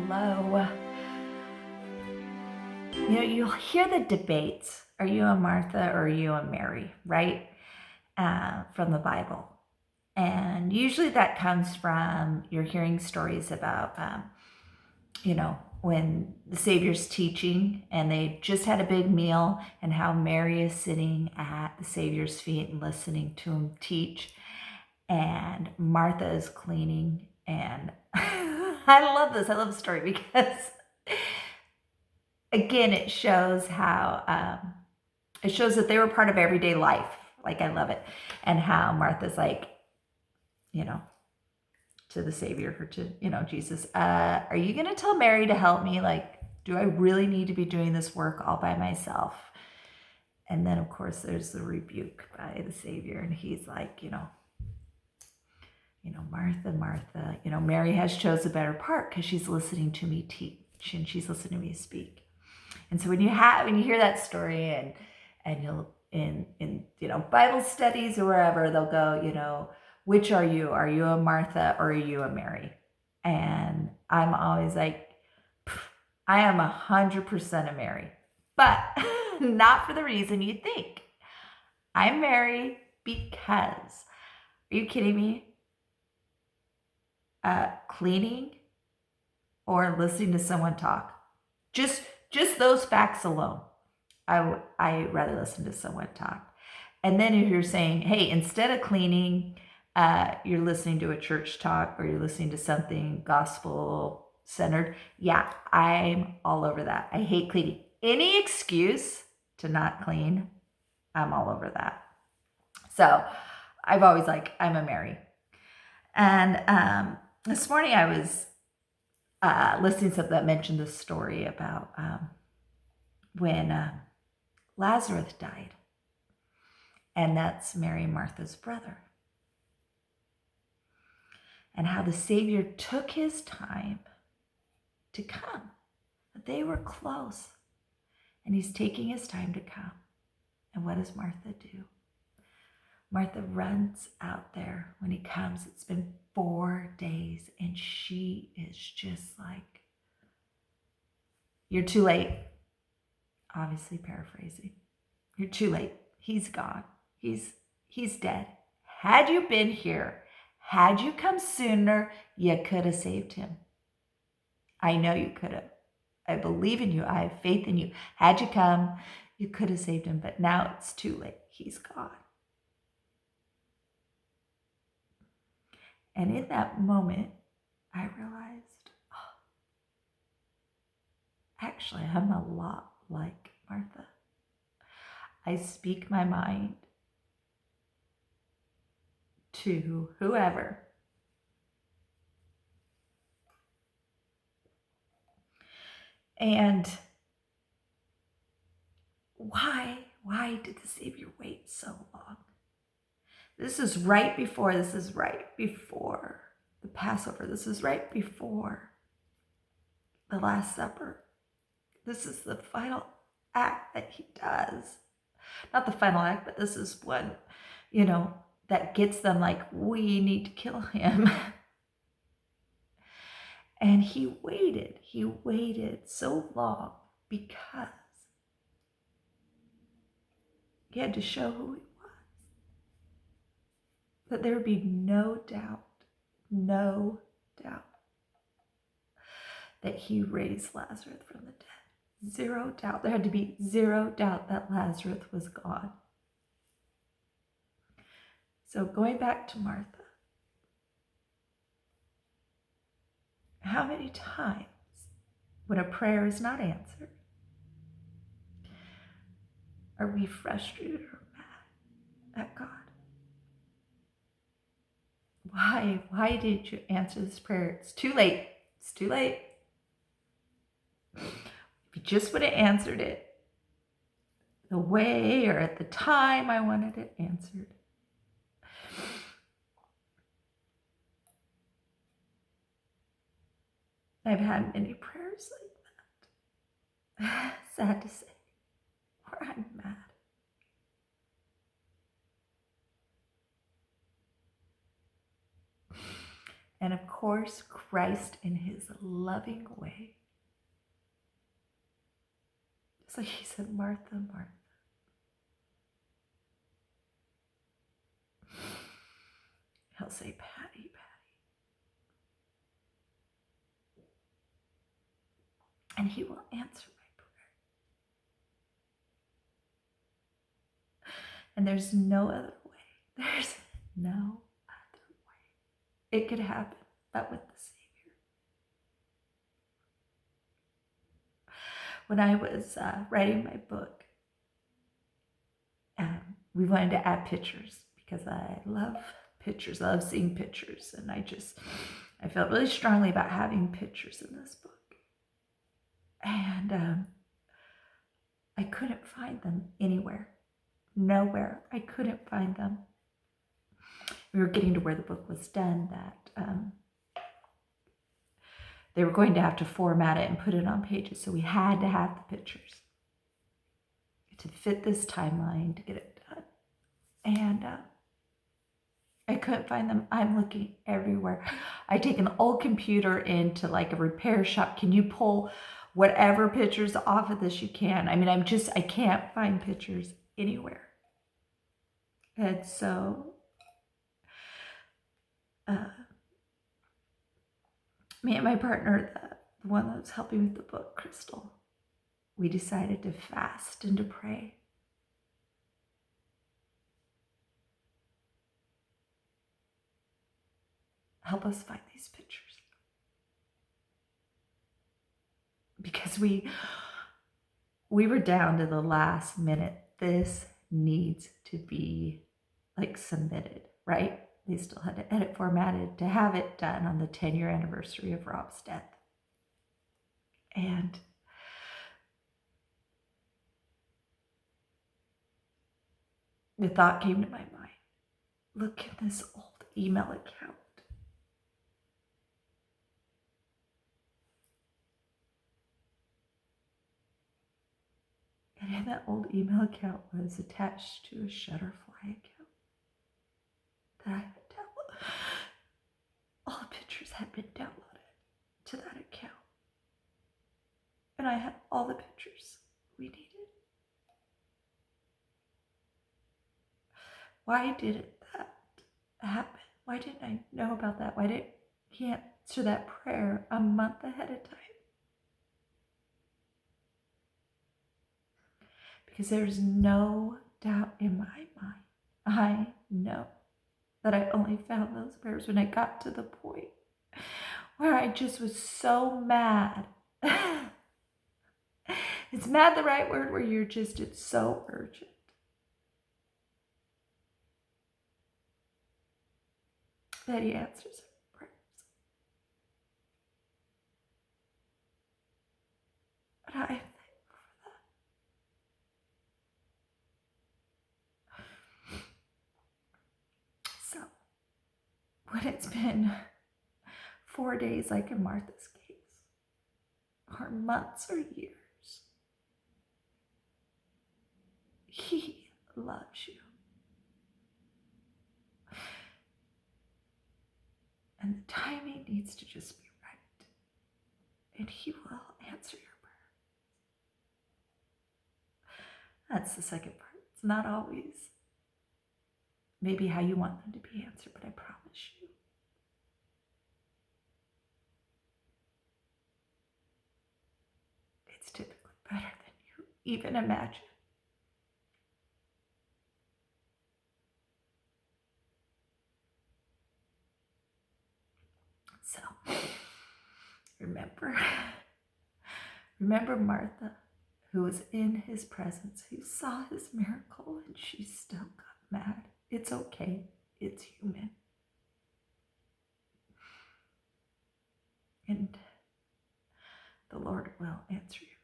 Hello. You'll hear the debates. Are you a Martha or are you a Mary, right? From the Bible. And usually that comes from you're hearing stories about, when the Savior's teaching and they just had a big meal and how Mary is sitting at the Savior's feet and listening to him teach. And Martha is cleaning. And I love this. I love the story because again, it shows how it shows that they were part of everyday life. Like, I love it. And how Martha's like, to the Savior or to, Jesus, are you going to tell Mary to help me? Like, do I really need to be doing this work all by myself? And then, of course, there's the rebuke by the Savior. And he's like, Martha, Martha, Mary has chose a better part because she's listening to me teach and she's listening to me speak. And so when you hear that story and you'll in Bible studies or wherever, they'll go, which are you? Are you a Martha or are you a Mary? And I'm always like, I am 100% a Mary, but not for the reason you think. I'm Mary because, are you kidding me? Cleaning or listening to someone talk. Just those facts alone. I rather listen to someone talk. And then if you're saying, hey, instead of cleaning, you're listening to a church talk or you're listening to something gospel centered. Yeah, I'm all over that. I hate cleaning. Any excuse to not clean, I'm all over that. So I've always I'm a Mary. And this morning I was listening to something that mentioned this story about when Lazarus died. And that's Mary and Martha's brother. And how the Savior took his time to come. They were close. And he's taking his time to come. And what does Martha do? Martha runs out there when he comes. It's been 4 days. And she is just like, you're too late. Obviously paraphrasing. You're too late. He's gone. He's dead. Had you been here, had you come sooner, you could have saved him. I know you could have. I believe in you. I have faith in you. Had you come, you could have saved him, but now it's too late. He's gone. And in that moment, I realized, actually, I'm a lot like Martha. I speak my mind to whoever. And why did the Savior wait so long? This is right before the Passover. This is right before the Last Supper. This is the final act that he does. Not the final act, but this is one, that gets them like, we need to kill him. And he waited so long because he had to show who he was. That there would be no doubt that he raised Lazarus from the dead. Zero doubt. There had to be zero doubt that Lazarus was gone. So going back to Martha, how many times when a prayer is not answered, are we frustrated or mad at God? Why did you answer this prayer? It's too late. It's too late. If you just would have answered it the way or at the time I wanted it answered. I've had many prayers like that. Sad to say, where I'm mad. And of course, Christ in his loving way. So he said, Martha, Martha. He'll say, Patty, Patty. And he will answer my prayer. And there's no other way. There's no other way. It could happen, but with the Savior. When I was writing my book, we wanted to add pictures because I love pictures. I love seeing pictures. And I felt really strongly about having pictures in this book. And I couldn't find them anywhere. Nowhere. I couldn't find them. We were getting to where the book was done that they were going to have to format it and put it on pages. So we had to have the pictures to fit this timeline to get it done. And I couldn't find them. I'm looking everywhere. I take an old computer into like a repair shop. Can you pull whatever pictures off of this you can? I mean, I can't find pictures anywhere. And so me and my partner, the one that was helping with the book, Crystal, we decided to fast and to pray. Help us find these pictures. Because we were down to the last minute. This needs to be like submitted, right? They still had to edit formatted to have it done on the 10-year anniversary of Rob's death. And the thought came to my mind, look at this old email account. And in that old email account was attached to a Shutterfly account that I had downloaded. All the pictures had been downloaded to that account. And I had all the pictures we needed. Why didn't that happen? Why didn't I know about that? Why didn't he answer that prayer a month ahead of time? Because there's no doubt in my mind. I know that I only found those prayers when I got to the point where I just was so mad. Is mad the right word? Where it's so urgent. That he answers our prayers. And I am thankful for that. So, when it's been 4 days like in Martha's case, or months or years, he loves you. And the timing needs to just be right. And he will answer your prayer. That's the second part. It's not always maybe how you want them to be answered, but I promise you, it's typically better than you even imagine. So, remember Martha, who was in his presence, who saw his miracle, and she still got mad. It's okay. It's human. And the Lord will answer you.